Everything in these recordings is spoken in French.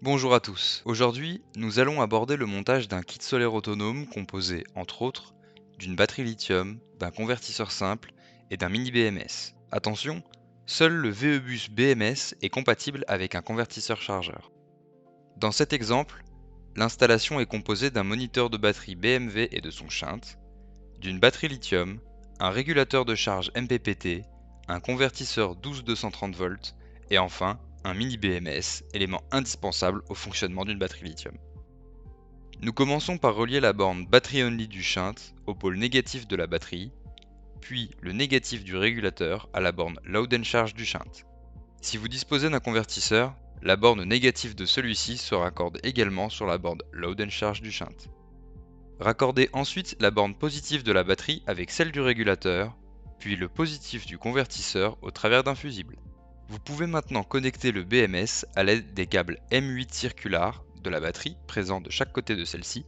Bonjour à tous. Aujourd'hui, nous allons aborder le montage d'un kit solaire autonome composé, entre autres, d'une batterie lithium, d'un convertisseur simple et d'un mini BMS. Attention, seul le VE-bus BMS est compatible avec un convertisseur chargeur. Dans cet exemple, l'installation est composée d'un moniteur de batterie BMV et de son shunt, d'une batterie lithium, un régulateur de charge MPPT, un convertisseur 12-230 volts et enfin un mini BMS, élément indispensable au fonctionnement d'une batterie lithium. Nous commençons par relier la borne Battery Only du shunt au pôle négatif de la batterie, puis le négatif du régulateur à la borne Load and Charge du shunt. Si vous disposez d'un convertisseur, la borne négative de celui-ci se raccorde également sur la borne Load and Charge du shunt. Raccordez ensuite la borne positive de la batterie avec celle du régulateur, puis le positif du convertisseur au travers d'un fusible. Vous pouvez maintenant connecter le BMS à l'aide des câbles M8 circulaires de la batterie présents de chaque côté de celle-ci,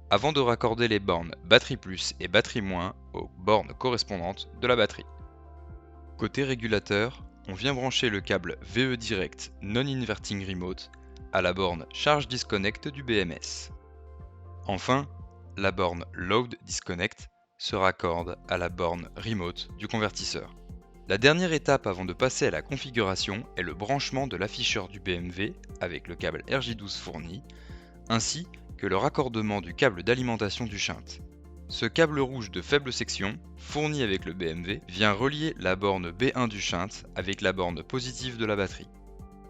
avant de raccorder les bornes batterie plus et batterie moins aux bornes correspondantes de la batterie. Côté régulateur, on vient brancher le câble VE Direct Non-Inverting Remote à la borne Charge Disconnect du BMS. Enfin, la borne Load Disconnect se raccorde à la borne Remote du convertisseur. La dernière étape avant de passer à la configuration est le branchement de l'afficheur du BMV avec le câble RJ12 fourni, ainsi que le raccordement du câble d'alimentation du shunt. Ce câble rouge de faible section, fourni avec le BMV, vient relier la borne B1 du shunt avec la borne positive de la batterie.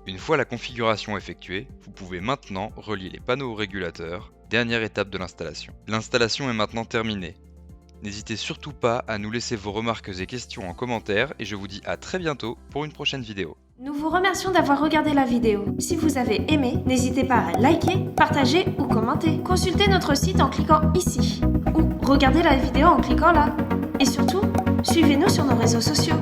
Une fois la configuration effectuée, vous pouvez maintenant relier les panneaux au régulateur, dernière étape de l'installation. L'installation est maintenant terminée. N'hésitez surtout pas à nous laisser vos remarques et questions en commentaire et je vous dis à très bientôt pour une prochaine vidéo. Nous vous remercions d'avoir regardé la vidéo. Si vous avez aimé, n'hésitez pas à liker, partager ou commenter. Consultez notre site en cliquant ici ou regardez la vidéo en cliquant là. Et surtout, suivez-nous sur nos réseaux sociaux.